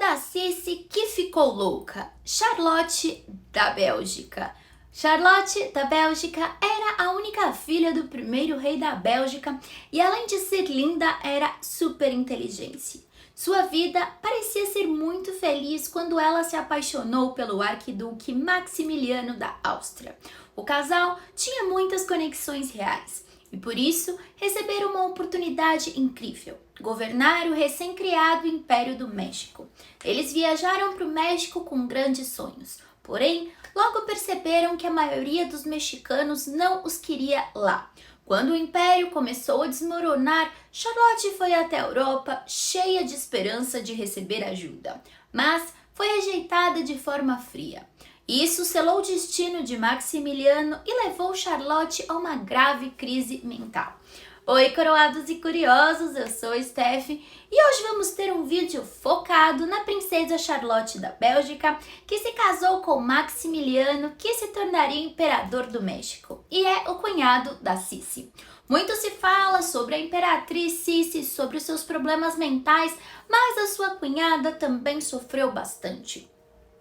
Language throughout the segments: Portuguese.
da Sissi que ficou louca, Charlotte da Bélgica. Charlotte da Bélgica era a única filha do primeiro rei da Bélgica e, além de ser linda, era super inteligente. Sua vida parecia ser muito feliz quando ela se apaixonou pelo arquiduque Maximiliano da Áustria. O casal tinha muitas conexões reais e, por isso, receberam uma oportunidade incrível: governar o recém-criado Império do México. Eles viajaram para o México com grandes sonhos, porém, logo perceberam que a maioria dos mexicanos não os queria lá. Quando o Império começou a desmoronar, Charlotte foi até a Europa cheia de esperança de receber ajuda, mas foi rejeitada de forma fria. Isso selou o destino de Maximiliano e levou Charlotte a uma grave crise mental. Oi, coroados e curiosos, eu sou a Steph e hoje vamos ter um vídeo focado na princesa Charlotte da Bélgica, que se casou com Maximiliano, que se tornaria imperador do México, e é o cunhado da Sissi. Muito se fala sobre a imperatriz Sissi, sobre os seus problemas mentais, mas a sua cunhada também sofreu bastante.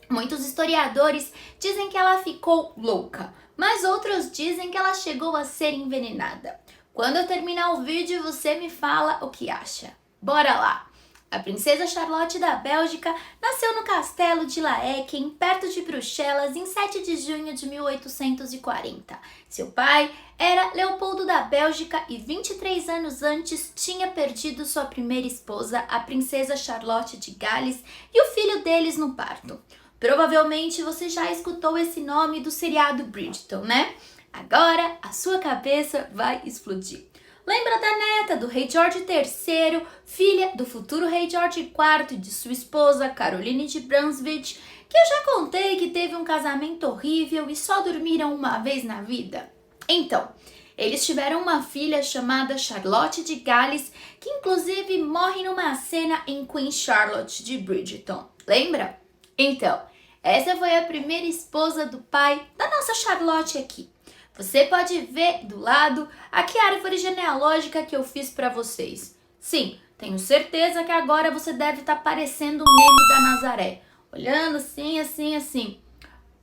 Muitos historiadores dizem que ela ficou louca, mas outros dizem que ela chegou a ser envenenada. Quando eu terminar o vídeo, você me fala o que acha. Bora lá! A princesa Charlotte da Bélgica nasceu no castelo de Laeken, perto de Bruxelas, em 7 de junho de 1840. Seu pai era Leopoldo da Bélgica e 23 anos antes tinha perdido sua primeira esposa, a princesa Charlotte de Gales, e o filho deles no parto. Provavelmente você já escutou esse nome do seriado Bridgerton, né? Agora a sua cabeça vai explodir. Lembra da neta do rei George III, filha do futuro rei George IV e de sua esposa Caroline de Brunswick, que eu já contei que teve um casamento horrível e só dormiram uma vez na vida? Então, eles tiveram uma filha chamada Charlotte de Gales, que inclusive morre numa cena em Queen Charlotte de Bridgerton. Lembra? Então, essa foi a primeira esposa do pai da nossa Charlotte aqui. Você pode ver do lado aqui a árvore genealógica que eu fiz para vocês. Sim, tenho certeza que agora você deve estar parecendo um meme da Nazaré, olhando assim, assim, assim.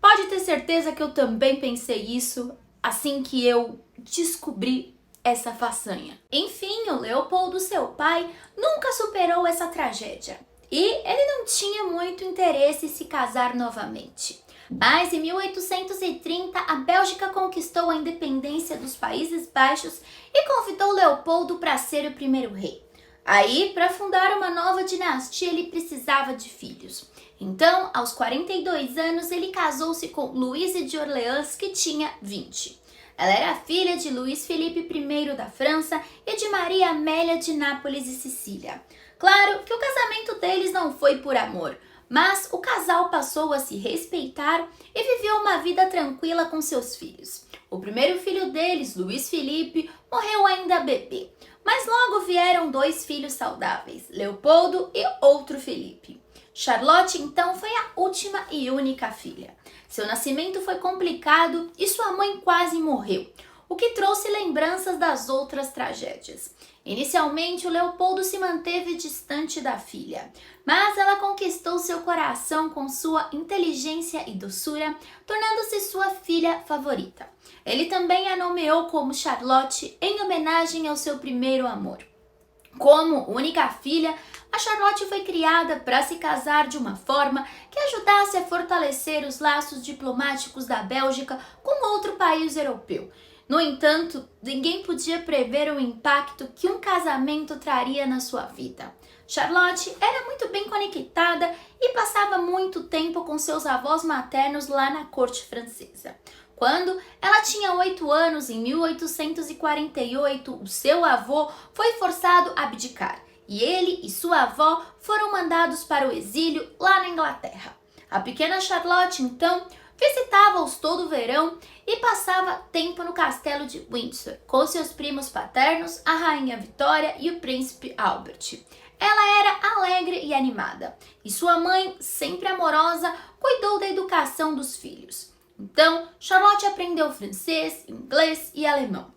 Pode ter certeza que eu também pensei isso assim que eu descobri essa façanha. Enfim, o Leopoldo, seu pai, nunca superou essa tragédia. E ele não tinha muito interesse em se casar novamente. Mas em 1830, a Bélgica conquistou a independência dos Países Baixos e convidou Leopoldo para ser o primeiro rei. Aí, para fundar uma nova dinastia, ele precisava de filhos. Então, aos 42 anos, ele casou-se com Luíse de Orleans, que tinha 20. Ela era filha de Luís Felipe I da França e de Maria Amélia de Nápoles e Sicília. Claro que o casamento deles não foi por amor, mas o casal passou a se respeitar e viveu uma vida tranquila com seus filhos. O primeiro filho deles, Luís Felipe, morreu ainda bebê, mas logo vieram 2 filhos saudáveis, Leopoldo e outro Felipe. Charlotte, então, foi a última e única filha. Seu nascimento foi complicado e sua mãe quase morreu, o que trouxe lembranças das outras tragédias. Inicialmente, o Leopoldo se manteve distante da filha, mas ela conquistou seu coração com sua inteligência e doçura, tornando-se sua filha favorita. Ele também a nomeou como Charlotte em homenagem ao seu primeiro amor. Como única filha, a Charlotte foi criada para se casar de uma forma que ajudasse a fortalecer os laços diplomáticos da Bélgica com outro país europeu. No entanto, ninguém podia prever o impacto que um casamento traria na sua vida. Charlotte era muito bem conectada e passava muito tempo com seus avós maternos lá na corte francesa. Quando ela tinha 8 anos, em 1848, o seu avô foi forçado a abdicar e ele e sua avó foram mandados para o exílio lá na Inglaterra. A pequena Charlotte, então, visitava-os todo o verão e passava tempo no castelo de Windsor com seus primos paternos, a rainha Vitória e o príncipe Albert. Ela era alegre e animada, e sua mãe, sempre amorosa, cuidou da educação dos filhos. Então, Charlotte aprendeu francês, inglês e alemão.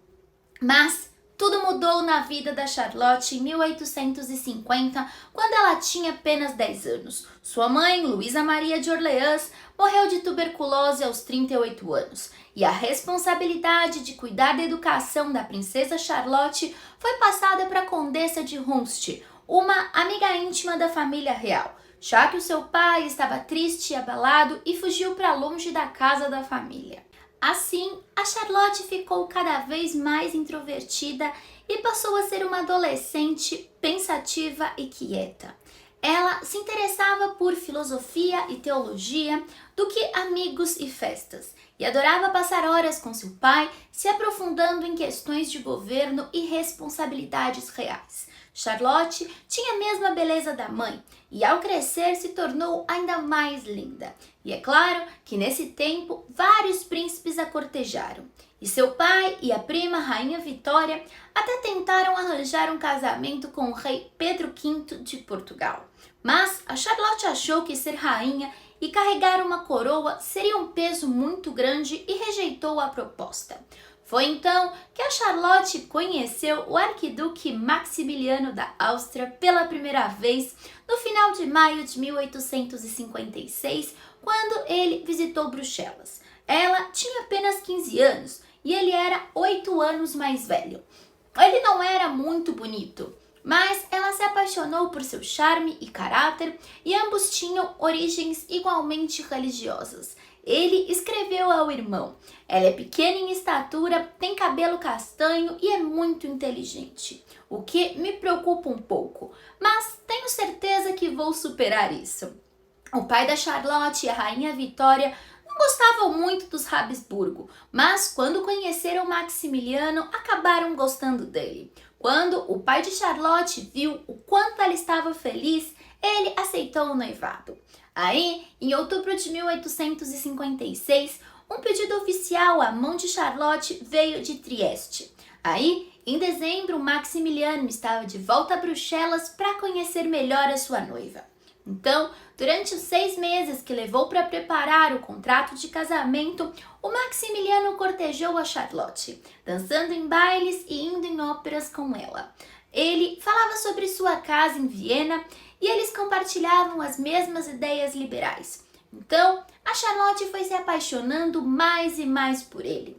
Mas Tudo mudou na vida da Charlotte em 1850, quando ela tinha apenas 10 anos. Sua mãe, Luísa Maria de Orleans, morreu de tuberculose aos 38 anos. E a responsabilidade de cuidar da educação da princesa Charlotte foi passada para a Condessa de Hunst, uma amiga íntima da família real, já que o seu pai estava triste e abalado e fugiu para longe da casa da família. Assim, a Charlotte ficou cada vez mais introvertida e passou a ser uma adolescente pensativa e quieta. Ela se interessava por filosofia e teologia do que amigos e festas, e adorava passar horas com seu pai, se aprofundando em questões de governo e responsabilidades reais. Charlotte tinha a mesma beleza da mãe e, ao crescer, se tornou ainda mais linda. E é claro que nesse tempo vários príncipes a cortejaram. E seu pai e a prima Rainha Vitória até tentaram arranjar um casamento com o rei Pedro V de Portugal. Mas a Charlotte achou que ser rainha e carregar uma coroa seria um peso muito grande e rejeitou a proposta. Foi então que a Charlotte conheceu o arquiduque Maximiliano da Áustria pela primeira vez no final de maio de 1856, quando ele visitou Bruxelas. Ela tinha apenas 15 anos e ele era 8 anos mais velho. Ele não era muito bonito, mas ela se apaixonou por seu charme e caráter e ambos tinham origens igualmente religiosas. Ele escreveu ao irmão: "Ela é pequena em estatura, tem cabelo castanho e é muito inteligente, o que me preocupa um pouco, mas tenho certeza que vou superar isso." O pai da Charlotte e a Rainha Vitória não gostavam muito dos Habsburgo, mas quando conheceram Maximiliano, acabaram gostando dele. Quando o pai de Charlotte viu o quanto ela estava feliz, ele aceitou o noivado. Aí, em outubro de 1856, um pedido oficial à mão de Charlotte veio de Trieste. Aí, em dezembro, Maximiliano estava de volta a Bruxelas para conhecer melhor a sua noiva. Então, durante os 6 meses que levou para preparar o contrato de casamento, o Maximiliano cortejou a Charlotte, dançando em bailes e indo em óperas com ela. Ele falava sobre sua casa em Viena e eles compartilhavam as mesmas ideias liberais. Então, a Charlotte foi se apaixonando mais e mais por ele.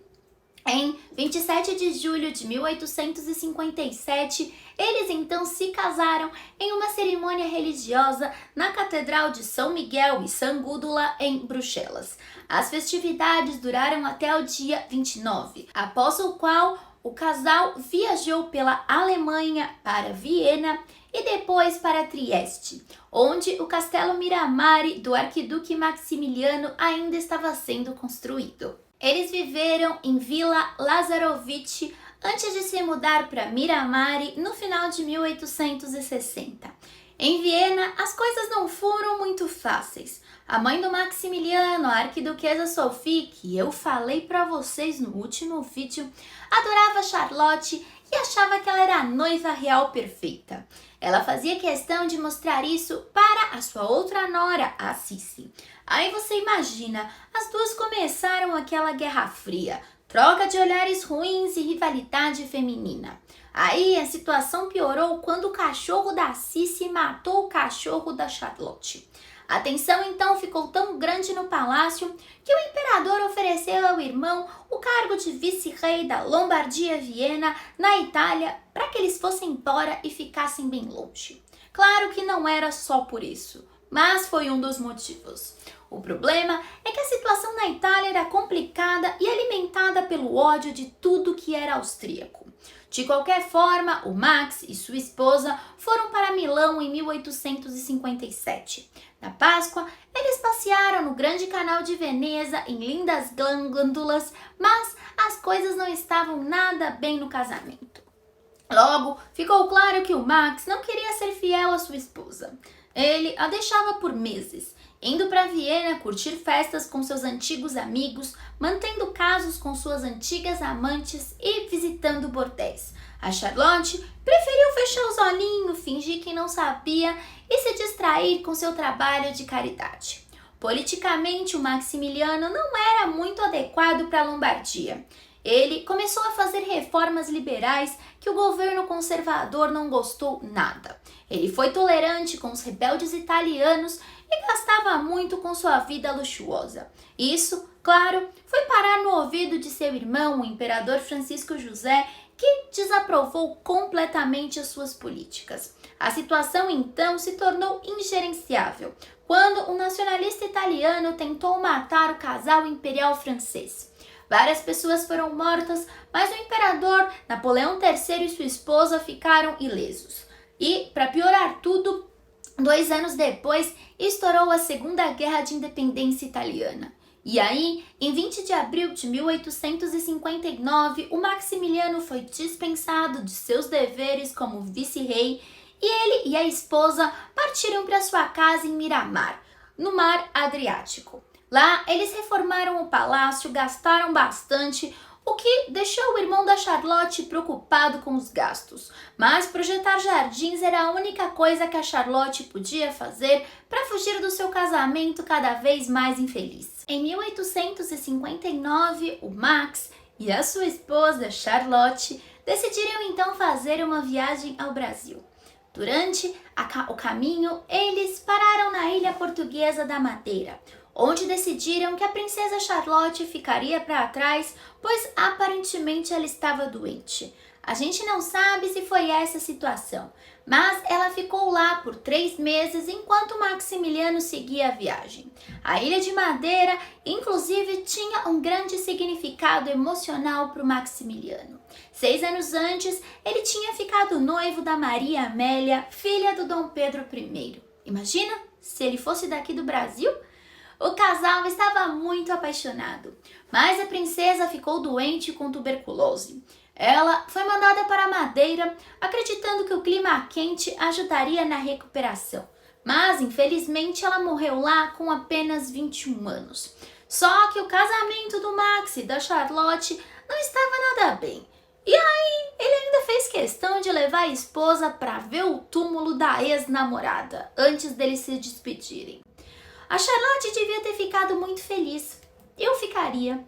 Em 27 de julho de 1857, eles então se casaram em uma cerimônia religiosa na Catedral de São Miguel e São Gúdula, em Bruxelas. As festividades duraram até o dia 29, após o qual o casal viajou pela Alemanha para Viena e depois para Trieste, onde o Castelo Miramare do arquiduque Maximiliano ainda estava sendo construído. Eles viveram em Vila Lazarovich antes de se mudar para Miramare no final de 1860. Em Viena, as coisas não foram muito fáceis. A mãe do Maximiliano, a arquiduquesa Sophie, que eu falei para vocês no último vídeo, adorava Charlotte e achava que ela era a noiva real perfeita. Ela fazia questão de mostrar isso para a sua outra nora, a Sissi. Aí você imagina, as duas começaram aquela guerra fria, troca de olhares ruins e rivalidade feminina. Aí a situação piorou quando o cachorro da Sissi matou o cachorro da Charlotte. A tensão então ficou tão grande no palácio que o imperador ofereceu ao irmão o cargo de vice-rei da Lombardia-Viena, na Itália, para que eles fossem embora e ficassem bem longe. Claro que não era só por isso, mas foi um dos motivos. O problema é que a situação na Itália era complicada e alimentada pelo ódio de tudo que era austríaco. De qualquer forma, o Max e sua esposa foram para Milão em 1857. Na Páscoa, eles passearam no Grande Canal de Veneza em lindas glândulas, mas as coisas não estavam nada bem no casamento. Logo, ficou claro que o Max não queria ser fiel à sua esposa. Ele a deixava por meses, indo para Viena curtir festas com seus antigos amigos, mantendo casos com suas antigas amantes e visitando bordéis. A Charlotte preferiu fechar os olhinhos, fingir que não sabia e se distrair com seu trabalho de caridade. Politicamente, o Maximiliano não era muito adequado para a Lombardia. Ele começou a fazer reformas liberais que o governo conservador não gostou nada. Ele foi tolerante com os rebeldes italianos e gastava muito com sua vida luxuosa. Isso, claro, foi parar no ouvido de seu irmão, o imperador Francisco José, que desaprovou completamente as suas políticas. A situação então se tornou ingerenciável quando o nacionalista italiano tentou matar o casal imperial francês. Várias pessoas foram mortas, mas o imperador Napoleão III e sua esposa ficaram ilesos. E, para piorar tudo, 2 anos depois, estourou a Segunda Guerra de Independência Italiana. E aí, em 20 de abril de 1859, o Maximiliano foi dispensado de seus deveres como vice-rei e ele e a esposa partiram para sua casa em Miramar, no Mar Adriático. Lá, eles reformaram o palácio, gastaram bastante, o que deixou o irmão da Charlotte preocupado com os gastos. Mas projetar jardins era a única coisa que a Charlotte podia fazer para fugir do seu casamento cada vez mais infeliz. Em 1859, o Max e a sua esposa Charlotte decidiram então fazer uma viagem ao Brasil. Durante o caminho, eles pararam na ilha portuguesa da Madeira, onde decidiram que a princesa Charlotte ficaria para trás, pois aparentemente ela estava doente. A gente não sabe se foi essa a situação, mas ela ficou lá por 3 meses enquanto Maximiliano seguia a viagem. A Ilha de Madeira, inclusive, tinha um grande significado emocional para o Maximiliano. 6 anos antes, ele tinha ficado noivo da Maria Amélia, filha do Dom Pedro I. Imagina se ele fosse daqui do Brasil? O casal estava muito apaixonado, mas a princesa ficou doente com tuberculose. Ela foi mandada para Madeira, acreditando que o clima quente ajudaria na recuperação. Mas, infelizmente, ela morreu lá com apenas 21 anos. Só que o casamento do Max e da Charlotte não estava nada bem. E aí, ele ainda fez questão de levar a esposa para ver o túmulo da ex-namorada, antes deles se despedirem. A Charlotte devia ter ficado muito feliz. Eu ficaria.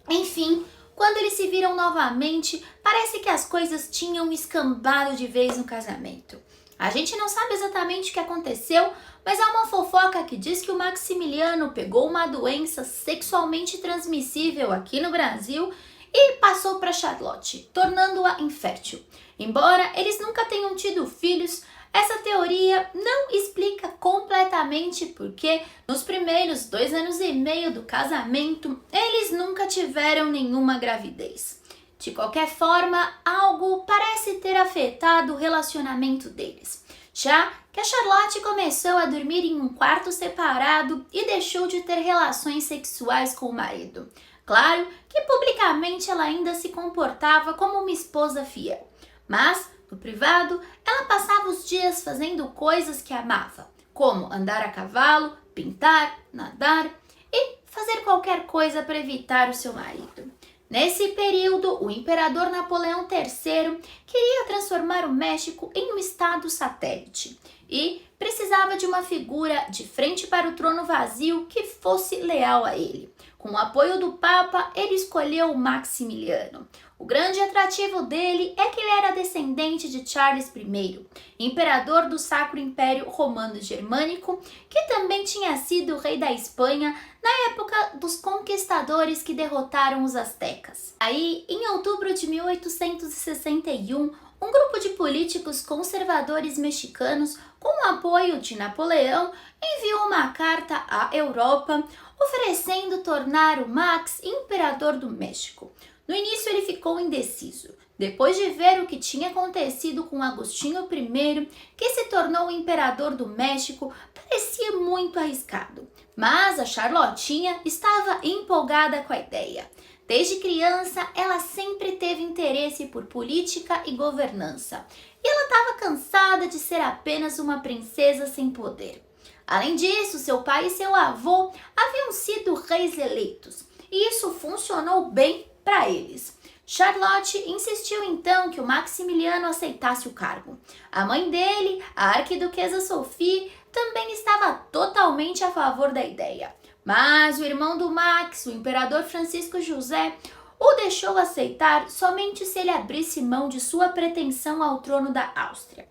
Enfim, quando eles se viram novamente, parece que as coisas tinham escambado de vez no casamento. A gente não sabe exatamente o que aconteceu, mas há uma fofoca que diz que o Maximiliano pegou uma doença sexualmente transmissível aqui no Brasil e passou para Charlotte, tornando-a infértil. Embora eles nunca tenham tido filhos, essa teoria não explica completamente porque nos primeiros 2 anos e meio do casamento, eles nunca tiveram nenhuma gravidez. De qualquer forma, algo parece ter afetado o relacionamento deles, já que a Charlotte começou a dormir em um quarto separado e deixou de ter relações sexuais com o marido. Claro que publicamente ela ainda se comportava como uma esposa fiel, mas no privado, ela passava os dias fazendo coisas que amava, como andar a cavalo, pintar, nadar e fazer qualquer coisa para evitar o seu marido. Nesse período, o imperador Napoleão III queria transformar o México em um estado satélite e precisava de uma figura de frente para o trono vazio que fosse leal a ele. Com o apoio do Papa, ele escolheu Maximiliano. O grande atrativo dele é que ele era descendente de Charles I, imperador do Sacro Império Romano Germânico, que também tinha sido rei da Espanha na época dos conquistadores que derrotaram os astecas. Aí, em outubro de 1861, um grupo de políticos conservadores mexicanos, com o apoio de Napoleão, enviou uma carta à Europa oferecendo tornar o Max imperador do México. No início ele ficou indeciso. Depois de ver o que tinha acontecido com Agostinho I, que se tornou o imperador do México, parecia muito arriscado. Mas a Charlotinha estava empolgada com a ideia. Desde criança, ela sempre teve interesse por política e governança. E ela estava cansada de ser apenas uma princesa sem poder. Além disso, seu pai e seu avô haviam sido reis eleitos. E isso funcionou bem para eles. Charlotte insistiu então que o Maximiliano aceitasse o cargo. A mãe dele, a arquiduquesa Sophie, também estava totalmente a favor da ideia. Mas o irmão do Max, o imperador Francisco José, o deixou aceitar somente se ele abrisse mão de sua pretensão ao trono da Áustria.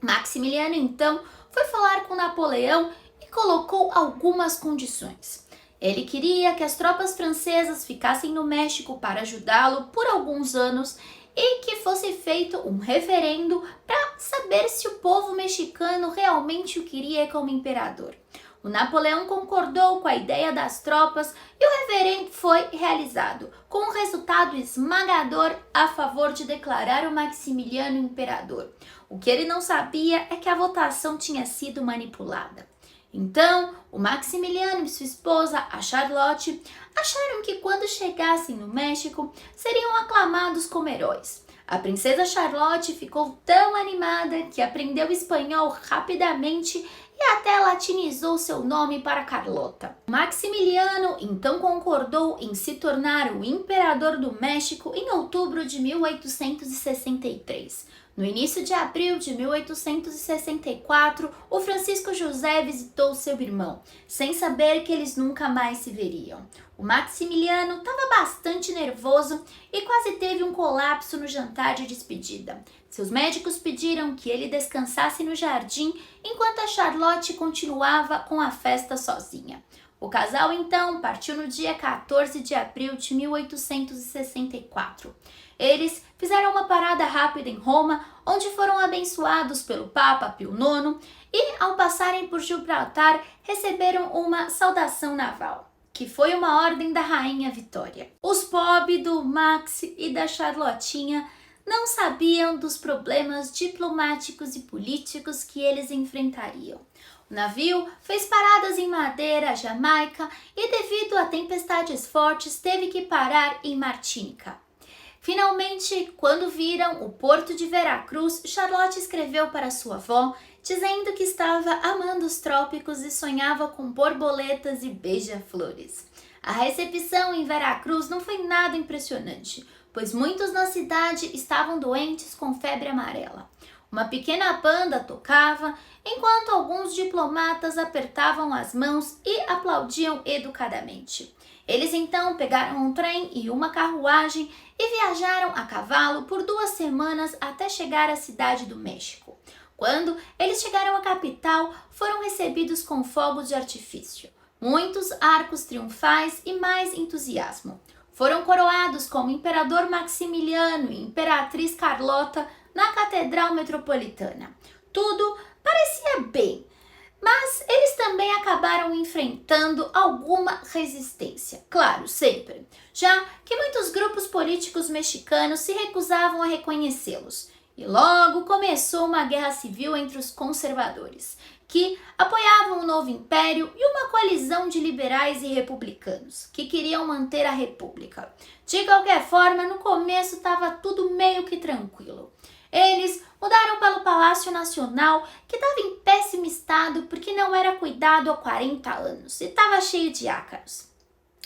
Maximiliano então foi falar com Napoleão e colocou algumas condições. Ele queria que as tropas francesas ficassem no México para ajudá-lo por alguns anos e que fosse feito um referendo para saber se o povo mexicano realmente o queria como imperador. O Napoleão concordou com a ideia das tropas e o referendo foi realizado, com um resultado esmagador a favor de declarar o Maximiliano imperador. O que ele não sabia é que a votação tinha sido manipulada. Então, o Maximiliano e sua esposa, a Charlotte, acharam que quando chegassem no México, seriam aclamados como heróis. A princesa Charlotte ficou tão animada que aprendeu espanhol rapidamente e até latinizou seu nome para Carlota. Maximiliano então concordou em se tornar o imperador do México em outubro de 1863. No início de abril de 1864, o Francisco José visitou seu irmão, sem saber que eles nunca mais se veriam. O Maximiliano estava bastante nervoso e quase teve um colapso no jantar de despedida. Seus médicos pediram que ele descansasse no jardim enquanto a Charlotte continuava com a festa sozinha. O casal então partiu no dia 14 de abril de 1864. Eles fizeram uma parada rápida em Roma, onde foram abençoados pelo Papa Pio IX e, ao passarem por Gibraltar, receberam uma saudação naval, que foi uma ordem da Rainha Vitória. Os pobres do Max e da Charlotinha não sabiam dos problemas diplomáticos e políticos que eles enfrentariam. O navio fez paradas em Madeira, Jamaica e, devido a tempestades fortes, teve que parar em Martinica. Finalmente, quando viram o porto de Veracruz, Charlotte escreveu para sua avó, dizendo que estava amando os trópicos e sonhava com borboletas e beija-flores. A recepção em Veracruz não foi nada impressionante, pois muitos na cidade estavam doentes com febre amarela. Uma pequena banda tocava, enquanto alguns diplomatas apertavam as mãos e aplaudiam educadamente. Eles então pegaram um trem e uma carruagem e viajaram a cavalo por 2 semanas até chegar à cidade do México. Quando eles chegaram à capital, foram recebidos com fogos de artifício, muitos arcos triunfais e mais entusiasmo. Foram coroados como Imperador Maximiliano e Imperatriz Carlota na Catedral Metropolitana. Tudo parecia bem, mas eles também acabaram enfrentando alguma resistência, claro, sempre, já que muitos grupos políticos mexicanos se recusavam a reconhecê-los. E logo começou uma guerra civil entre os conservadores, que apoiavam o novo império, e uma coalizão de liberais e republicanos, que queriam manter a república. De qualquer forma, no começo estava tudo meio que tranquilo. Eles mudaram para o Palácio Nacional, que estava em péssimo estado porque não era cuidado há 40 anos e estava cheio de ácaros.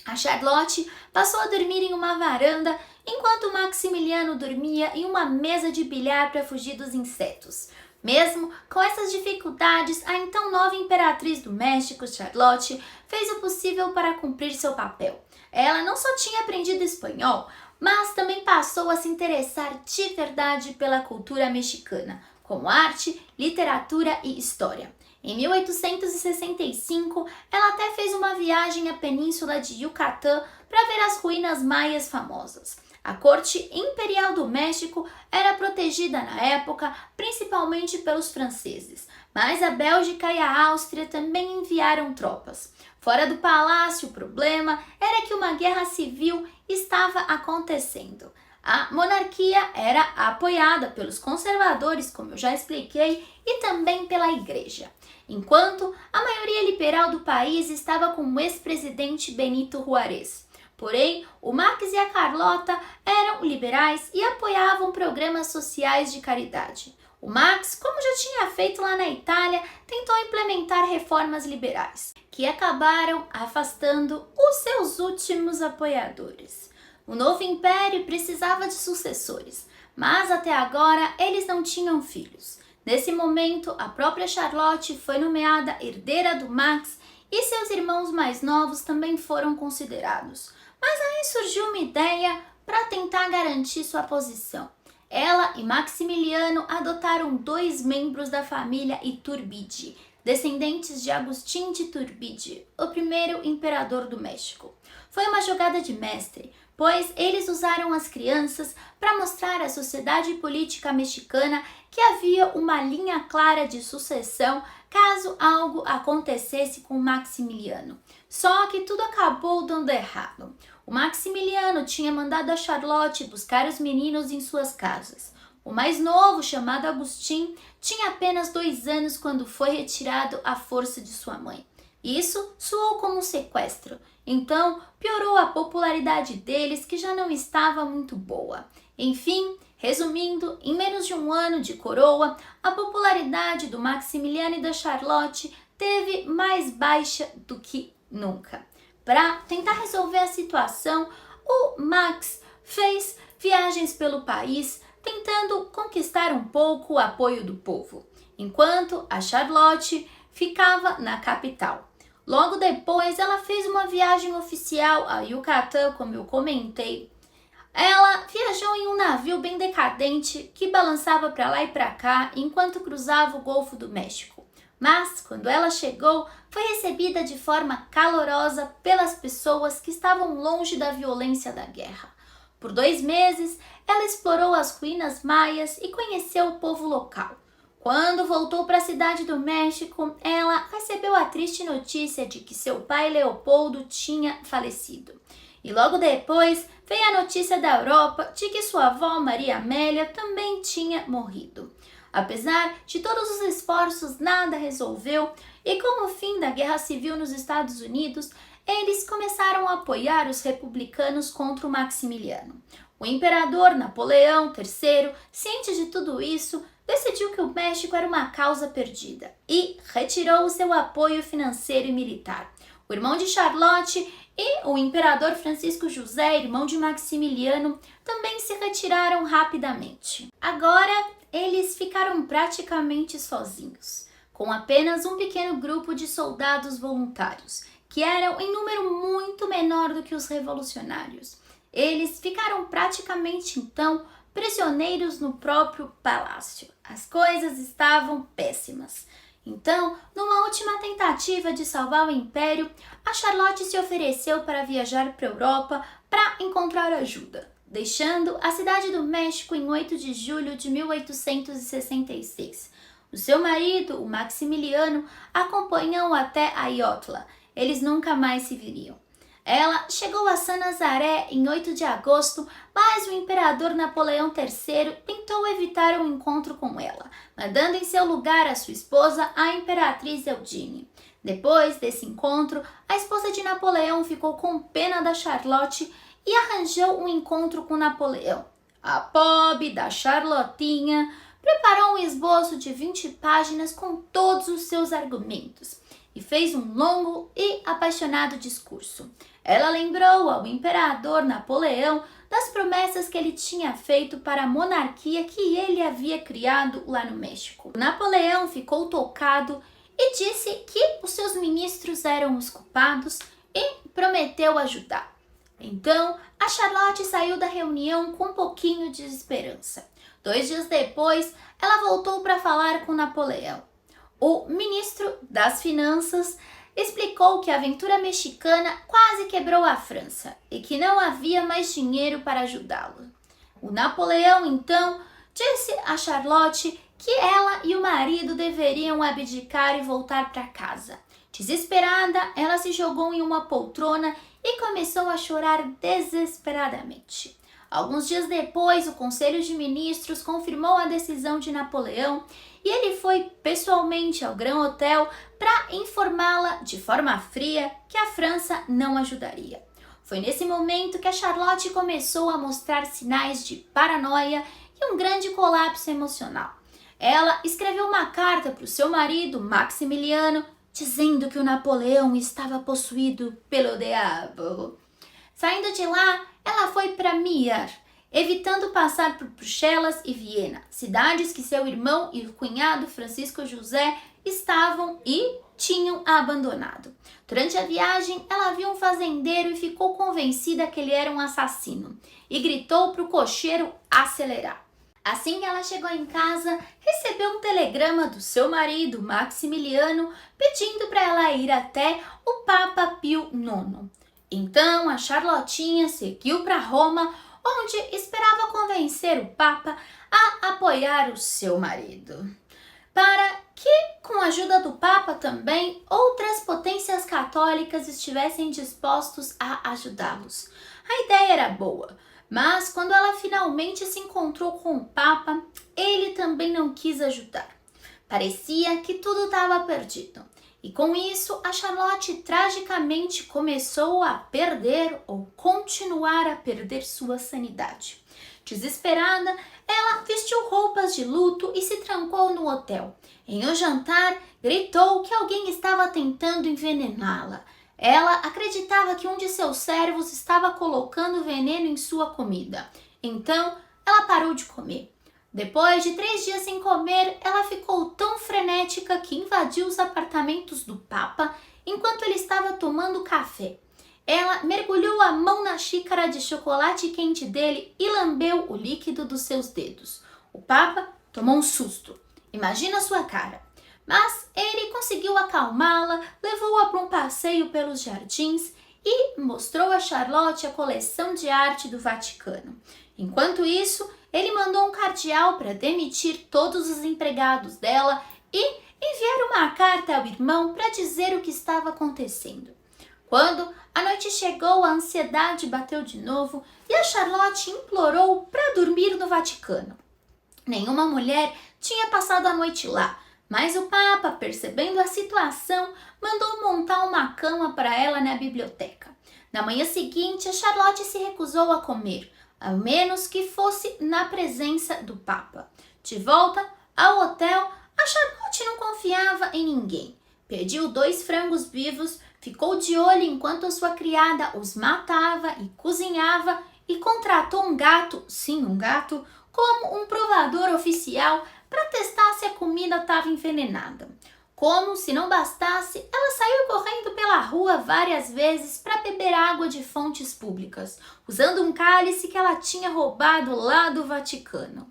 A Charlotte passou a dormir em uma varanda, enquanto Maximiliano dormia em uma mesa de bilhar para fugir dos insetos. Mesmo com essas dificuldades, a então nova imperatriz do México, Charlotte, fez o possível para cumprir seu papel. Ela não só tinha aprendido espanhol, mas também passou a se interessar de verdade pela cultura mexicana, como arte, literatura e história. Em 1865, ela até fez uma viagem à península de Yucatán para ver as ruínas maias famosas. A corte imperial do México era protegida na época principalmente pelos franceses, mas a Bélgica e a Áustria também enviaram tropas. Fora do palácio, o problema era que uma guerra civil estava acontecendo. A monarquia era apoiada pelos conservadores, como eu já expliquei, e também pela igreja, enquanto a maioria liberal do país estava com o ex-presidente Benito Juárez. Porém, o Max e a Carlota eram liberais e apoiavam programas sociais de caridade. O Max, como já tinha feito lá na Itália, tentou implementar reformas liberais, que acabaram afastando os seus últimos apoiadores. O novo império precisava de sucessores, mas até agora eles não tinham filhos. Nesse momento, a própria Charlotte foi nomeada herdeira do Max e seus irmãos mais novos também foram considerados. Mas aí surgiu uma ideia para tentar garantir sua posição. Ela e Maximiliano adotaram 2 membros da família Iturbide, descendentes de Agustín de Iturbide, o primeiro imperador do México. Foi uma jogada de mestre, pois eles usaram as crianças para mostrar à sociedade política mexicana que havia uma linha clara de sucessão caso algo acontecesse com Maximiliano. Só que tudo acabou dando errado. O Maximiliano tinha mandado a Charlotte buscar os meninos em suas casas. O mais novo, chamado Agustín, tinha apenas 2 anos quando foi retirado à força de sua mãe. Isso soou como um sequestro, então piorou a popularidade deles, que já não estava muito boa. Enfim, resumindo, em menos de 1 ano de coroa, a popularidade do Maximiliano e da Charlotte teve mais baixa do que nunca. Para tentar resolver a situação, o Max fez viagens pelo país, tentando conquistar um pouco o apoio do povo, enquanto a Charlotte ficava na capital. Logo depois, ela fez uma viagem oficial a Yucatán, como eu comentei. Ela viajou em um navio bem decadente que balançava para lá e para cá enquanto cruzava o Golfo do México. Mas, quando ela chegou, foi recebida de forma calorosa pelas pessoas que estavam longe da violência da guerra. Por 2 meses, ela explorou as ruínas maias e conheceu o povo local. Quando voltou para a cidade do México, ela recebeu a triste notícia de que seu pai Leopoldo tinha falecido. E logo depois veio a notícia da Europa de que sua avó Maria Amélia também tinha morrido. Apesar de todos os esforços, nada resolveu, e com o fim da Guerra Civil nos Estados Unidos, eles começaram a apoiar os republicanos contra o Maximiliano. O imperador Napoleão III, ciente de tudo isso, decidiu que o México era uma causa perdida e retirou o seu apoio financeiro e militar. O irmão de Charlotte e o imperador Francisco José, irmão de Maximiliano, também se retiraram rapidamente. Agora, eles ficaram praticamente sozinhos, com apenas um pequeno grupo de soldados voluntários, que eram em número muito menor do que os revolucionários. Eles ficaram praticamente, então, prisioneiros no próprio palácio. As coisas estavam péssimas. Então, numa última tentativa de salvar o império, a Charlotte se ofereceu para viajar para a Europa para encontrar ajuda, deixando a cidade do México em 8 de julho de 1866. O seu marido, o Maximiliano, acompanhou até Ayotla. Eles nunca mais se viriam. Ela chegou a San Nazaré em 8 de agosto, mas o imperador Napoleão III tentou evitar um encontro com ela, mandando em seu lugar a sua esposa, a imperatriz Eugênie. Depois desse encontro, a esposa de Napoleão ficou com pena da Charlotte e arranjou um encontro com Napoleão. A pobre da Charlotinha preparou um esboço de 20 páginas com todos os seus argumentos e fez um longo e apaixonado discurso. Ela lembrou ao imperador Napoleão das promessas que ele tinha feito para a monarquia que ele havia criado lá no México. Napoleão ficou tocado e disse que os seus ministros eram os culpados e prometeu ajudar. Então, a Charlotte saiu da reunião com um pouquinho de esperança. 2 dias depois, ela voltou para falar com Napoleão. O ministro das Finanças explicou que a aventura mexicana quase quebrou a França e que não havia mais dinheiro para ajudá-lo. O Napoleão, então, disse a Charlotte que ela e o marido deveriam abdicar e voltar para casa. Desesperada, ela se jogou em uma poltrona e começou a chorar desesperadamente. Alguns dias depois, o Conselho de Ministros confirmou a decisão de Napoleão e ele foi pessoalmente ao Grand Hotel para informá-la de forma fria que a França não ajudaria. Foi nesse momento que a Charlotte começou a mostrar sinais de paranoia e um grande colapso emocional. Ela escreveu uma carta para o seu marido, Maximiliano, dizendo que o Napoleão estava possuído pelo diabo. Saindo de lá, ela foi para Mier, evitando passar por Bruxelas e Viena, cidades que seu irmão e o cunhado Francisco José estavam e tinham abandonado. Durante a viagem, ela viu um fazendeiro e ficou convencida que ele era um assassino e gritou para o cocheiro acelerar. Assim que ela chegou em casa, recebeu um telegrama do seu marido, Maximiliano, pedindo para ela ir até o Papa Pio IX. Então, a Charlotinha seguiu para Roma, onde esperava convencer o Papa a apoiar o seu marido, para que, com a ajuda do Papa também, outras potências católicas estivessem dispostos a ajudá-los. A ideia era boa, mas quando ela finalmente se encontrou com o Papa, ele também não quis ajudar. Parecia que tudo estava perdido. E com isso, a Charlotte tragicamente começou a perder ou continuar a perder sua sanidade. Desesperada, ela vestiu roupas de luto e se trancou no hotel. Em um jantar, gritou que alguém estava tentando envenená-la. Ela acreditava que um de seus servos estava colocando veneno em sua comida. Então, ela parou de comer. Depois de 3 dias sem comer, ela ficou tão frenética que invadiu os apartamentos do Papa enquanto ele estava tomando café. Ela mergulhou a mão na xícara de chocolate quente dele e lambeu o líquido dos seus dedos. O Papa tomou um susto. Imagina a sua cara. Mas ele conseguiu acalmá-la, levou-a para um passeio pelos jardins e mostrou a Charlotte a coleção de arte do Vaticano. Enquanto isso, ele mandou um cardeal para demitir todos os empregados dela e enviar uma carta ao irmão para dizer o que estava acontecendo. Quando a noite chegou, a ansiedade bateu de novo e a Charlotte implorou para dormir no Vaticano. Nenhuma mulher tinha passado a noite lá, mas o Papa, percebendo a situação, mandou montar uma cama para ela na biblioteca. Na manhã seguinte, a Charlotte se recusou a comer, a menos que fosse na presença do Papa. De volta ao hotel, a Charlotte não confiava em ninguém. Pediu 2 frangos vivos, ficou de olho enquanto sua criada os matava e cozinhava e contratou um gato, sim, um gato, como um provador oficial para testar se a comida estava envenenada. Como se não bastasse, ela saiu correndo pela rua várias vezes para beber água de fontes públicas, usando um cálice que ela tinha roubado lá do Vaticano.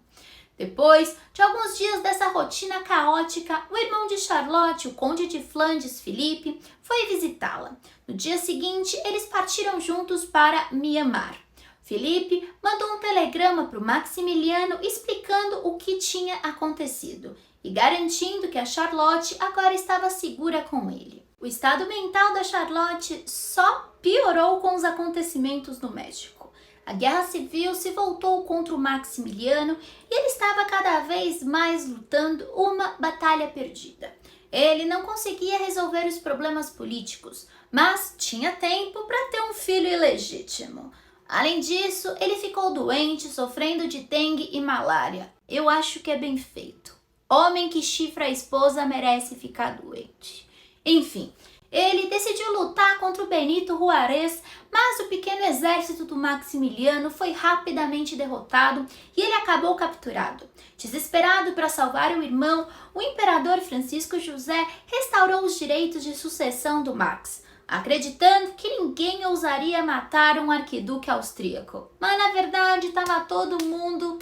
Depois de alguns dias dessa rotina caótica, o irmão de Charlotte, o conde de Flandres, Felipe, foi visitá-la. No dia seguinte, eles partiram juntos para Mianmar. Felipe mandou um telegrama para o Maximiliano explicando o que tinha acontecido e garantindo que a Charlotte agora estava segura com ele. O estado mental da Charlotte só piorou com os acontecimentos no México. A guerra civil se voltou contra o Maximiliano e ele estava cada vez mais lutando uma batalha perdida. Ele não conseguia resolver os problemas políticos, mas tinha tempo para ter um filho ilegítimo. Além disso, ele ficou doente, sofrendo de dengue e malária. Eu acho que é bem feito. Homem que chifra a esposa merece ficar doente. Enfim, ele decidiu lutar contra o Benito Juárez, mas o pequeno exército do Maximiliano foi rapidamente derrotado e ele acabou capturado. Desesperado para salvar o irmão, o imperador Francisco José restaurou os direitos de sucessão do Max, acreditando que ninguém ousaria matar um arquiduque austríaco. Mas na verdade estava todo mundo...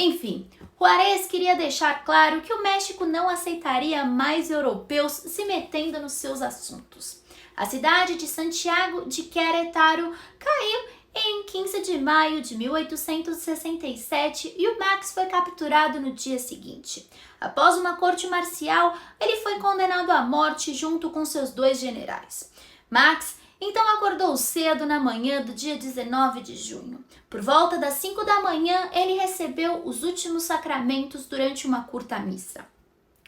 Enfim, Juárez queria deixar claro que o México não aceitaria mais europeus se metendo nos seus assuntos. A cidade de Santiago de Querétaro caiu em 15 de maio de 1867 e o Max foi capturado no dia seguinte. Após uma corte marcial, ele foi condenado à morte junto com seus 2 generais. Max então acordou cedo na manhã do dia 19 de junho. Por volta das 5 da manhã, ele recebeu os últimos sacramentos durante uma curta missa.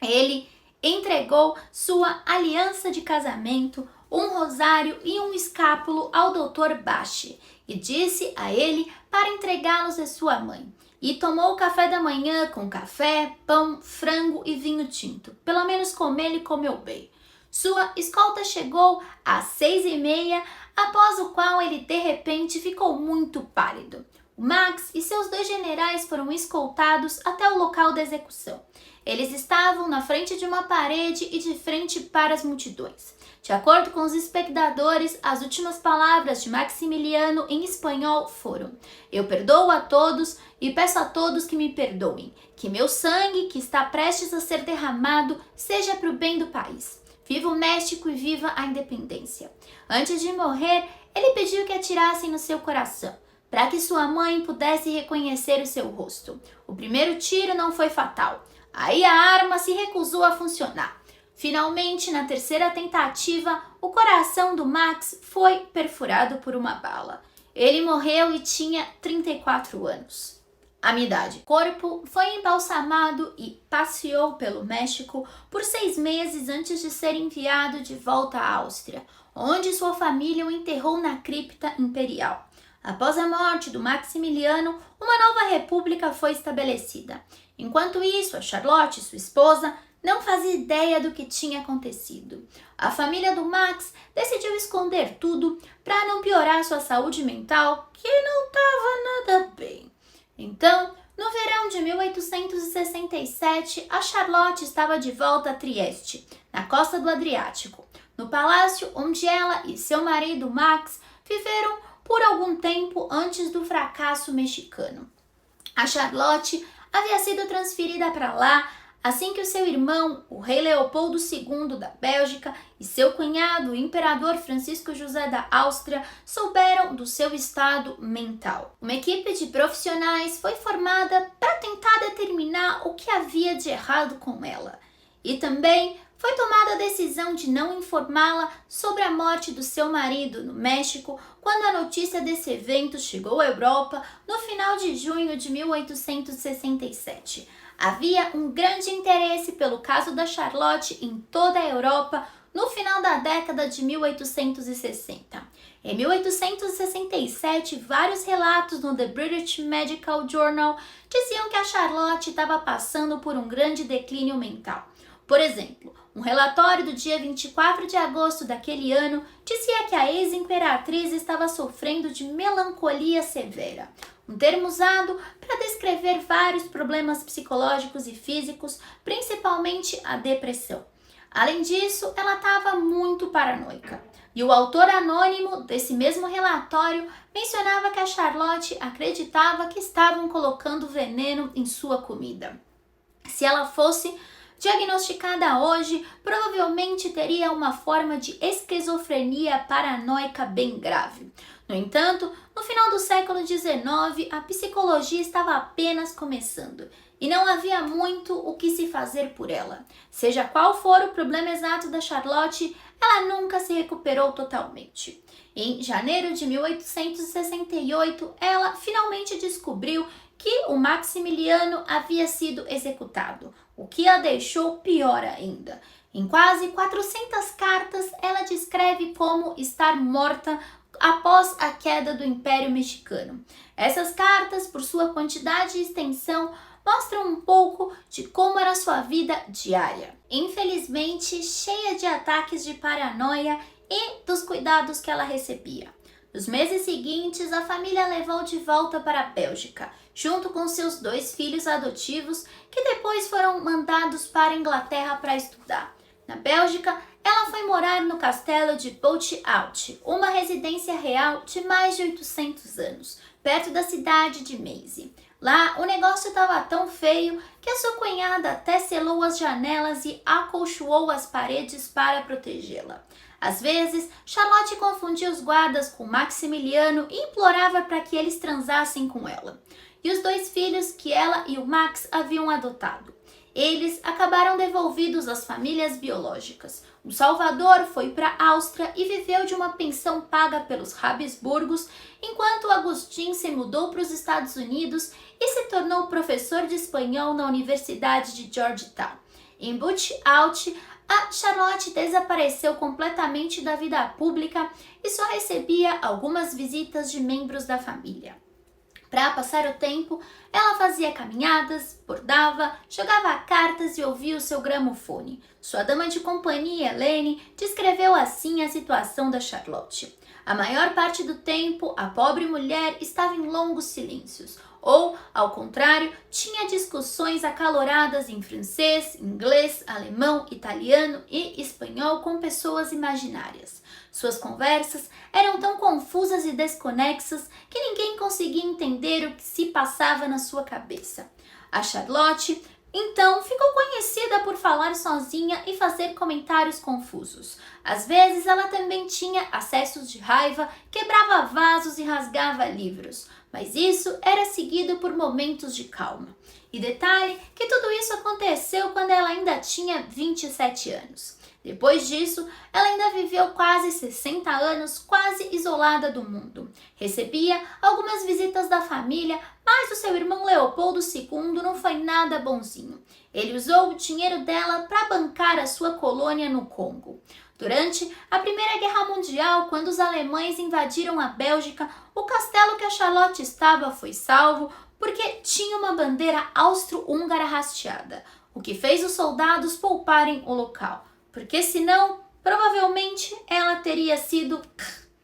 Ele entregou sua aliança de casamento, um rosário e um escápulo ao Dr. Bache e disse a ele para entregá-los à sua mãe. E tomou o café da manhã com café, pão, frango e vinho tinto. Pelo menos comer ele comeu bem. Sua escolta chegou às 6h30, após o qual ele de repente ficou muito pálido. O Max e seus 2 generais foram escoltados até o local da execução. Eles estavam na frente de uma parede e de frente para as multidões. De acordo com os espectadores, as últimas palavras de Maximiliano em espanhol foram: "Eu perdoo a todos e peço a todos que me perdoem. Que meu sangue, que está prestes a ser derramado, seja para o bem do país. Viva o México e viva a independência." Antes de morrer, ele pediu que atirassem no seu coração, para que sua mãe pudesse reconhecer o seu rosto. O primeiro tiro não foi fatal. Aí a arma se recusou a funcionar. Finalmente, na terceira tentativa, o coração do Max foi perfurado por uma bala. Ele morreu e tinha 34 anos. A minha idade. O corpo foi embalsamado e passeou pelo México por 6 meses antes de ser enviado de volta à Áustria, onde sua família o enterrou na cripta imperial. Após a morte do Maximiliano, uma nova república foi estabelecida. Enquanto isso, a Charlotte, sua esposa, não fazia ideia do que tinha acontecido. A família do Max decidiu esconder tudo para não piorar sua saúde mental, que não estava nada bem. Então, no verão de 1867, a Charlotte estava de volta a Trieste, na costa do Adriático, no palácio onde ela e seu marido Max viveram por algum tempo antes do fracasso mexicano. A Charlotte havia sido transferida para lá assim que o seu irmão, o rei Leopoldo II da Bélgica, e seu cunhado, o imperador Francisco José da Áustria, souberam do seu estado mental. Uma equipe de profissionais foi formada para tentar determinar o que havia de errado com ela. E também foi tomada a decisão de não informá-la sobre a morte do seu marido no México quando a notícia desse evento chegou à Europa no final de junho de 1867. Havia um grande interesse pelo caso da Charlotte em toda a Europa no final da década de 1860. Em 1867, vários relatos no The British Medical Journal diziam que a Charlotte estava passando por um grande declínio mental. Por exemplo, um relatório do dia 24 de agosto daquele ano dizia que a ex-imperatriz estava sofrendo de melancolia severa, um termo usado para descrever vários problemas psicológicos e físicos, principalmente a depressão. Além disso, ela estava muito paranoica. E o autor anônimo desse mesmo relatório mencionava que a Charlotte acreditava que estavam colocando veneno em sua comida. Se ela fosse diagnosticada hoje, provavelmente teria uma forma de esquizofrenia paranoica bem grave. No entanto, no final do século XIX, a psicologia estava apenas começando e não havia muito o que se fazer por ela. Seja qual for o problema exato da Charlotte, ela nunca se recuperou totalmente. Em janeiro de 1868, ela finalmente descobriu que o Maximiliano havia sido executado, o que a deixou pior ainda. Em quase 400 cartas, ela descreve como estar morta após a queda do Império Mexicano. Essas cartas, por sua quantidade e extensão, mostram um pouco de como era sua vida diária. Infelizmente, cheia de ataques de paranoia e dos cuidados que ela recebia. Nos meses seguintes, a família a levou de volta para a Bélgica, junto com seus 2 filhos adotivos, que depois foram mandados para a Inglaterra para estudar. Na Bélgica, ela foi morar no castelo de Bout-Out, uma residência real de mais de 800 anos, perto da cidade de Meise. Lá, o negócio estava tão feio que a sua cunhada até selou as janelas e acolchoou as paredes para protegê-la. Às vezes, Charlotte confundia os guardas com Maximiliano e implorava para que eles transassem com ela. E os 2 filhos que ela e o Max haviam adotado. Eles acabaram devolvidos às famílias biológicas. O Salvador foi para a Áustria e viveu de uma pensão paga pelos Habsburgos, enquanto Agustin se mudou para os Estados Unidos e se tornou professor de espanhol na Universidade de Georgetown. Em Bout-Out, a Charlotte desapareceu completamente da vida pública e só recebia algumas visitas de membros da família. Para passar o tempo, ela fazia caminhadas, bordava, jogava cartas e ouvia o seu gramofone. Sua dama de companhia, Helene, descreveu assim a situação da Charlotte. A maior parte do tempo, a pobre mulher estava em longos silêncios, Ou, ao contrário, tinha discussões acaloradas em francês, inglês, alemão, italiano e espanhol com pessoas imaginárias. Suas conversas eram tão confusas e desconexas que ninguém conseguia entender o que se passava na sua cabeça. A Charlotte, então, ficou conhecida por falar sozinha e fazer comentários confusos. Às vezes, ela também tinha acessos de raiva, quebrava vasos e rasgava livros, mas isso era seguido por momentos de calma. E detalhe que tudo isso aconteceu quando ela ainda tinha 27 anos. Depois disso, ela ainda viveu quase 60 anos quase isolada do mundo. Recebia algumas visitas da família, mas o seu irmão Leopoldo II não foi nada bonzinho. Ele usou o dinheiro dela para bancar a sua colônia no Congo. Durante a Primeira Guerra Mundial, quando os alemães invadiram a Bélgica, o castelo que a Charlotte estava foi salvo porque tinha uma bandeira austro-húngara hasteada, o que fez os soldados pouparem o local. Porque senão, provavelmente, ela teria sido...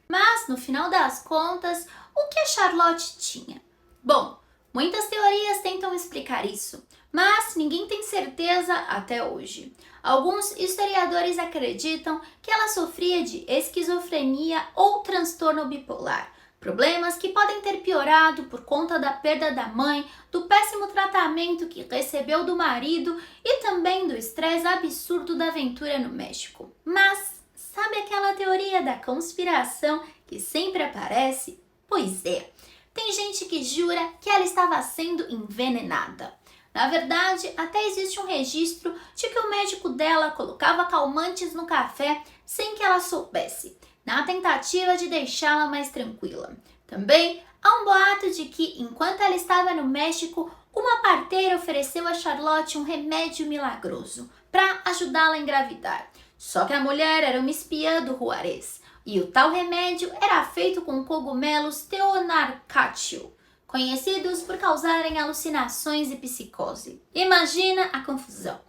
Mas, no final das contas, o que a Charlotte tinha? Bom, muitas teorias tentam explicar isso, mas ninguém tem certeza até hoje. Alguns historiadores acreditam que ela sofria de esquizofrenia ou transtorno bipolar, problemas que podem ter piorado por conta da perda da mãe, do péssimo tratamento que recebeu do marido e também do estresse absurdo da aventura no México. Mas sabe aquela teoria da conspiração que sempre aparece? Pois é, tem gente que jura que ela estava sendo envenenada. Na verdade, até existe um registro de que o médico dela colocava calmantes no café sem que ela soubesse, na tentativa de deixá-la mais tranquila. Também há um boato de que, enquanto ela estava no México, uma parteira ofereceu a Charlotte um remédio milagroso para ajudá-la a engravidar. Só que a mulher era uma espiã do Juarez, e o tal remédio era feito com cogumelos Theonarcatio, conhecidos por causarem alucinações e psicose. Imagina a confusão.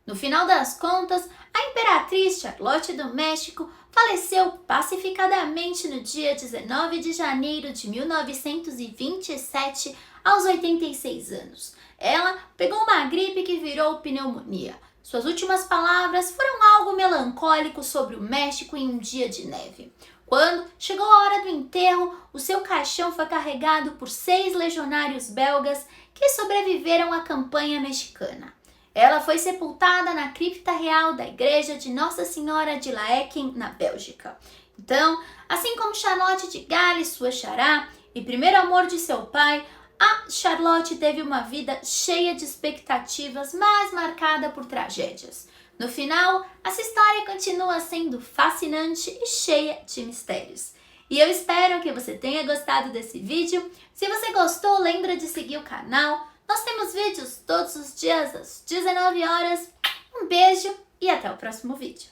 No final das contas, a imperatriz Charlotte do México faleceu pacificadamente no dia 19 de janeiro de 1927, aos 86 anos. Ela pegou uma gripe que virou pneumonia. Suas últimas palavras foram algo melancólico sobre o México em um dia de neve. Quando chegou a hora do enterro, o seu caixão foi carregado por 6 legionários belgas que sobreviveram à campanha mexicana. Ela foi sepultada na cripta real da igreja de Nossa Senhora de Laeken, na Bélgica. Então, assim como Charlotte de Gales, sua xará, e primeiro amor de seu pai, a Charlotte teve uma vida cheia de expectativas, mas marcada por tragédias. No final, essa história continua sendo fascinante e cheia de mistérios. E eu espero que você tenha gostado desse vídeo. Se você gostou, lembra de seguir o canal. Nós temos vídeos todos os dias às 19 horas. Um beijo e até o próximo vídeo.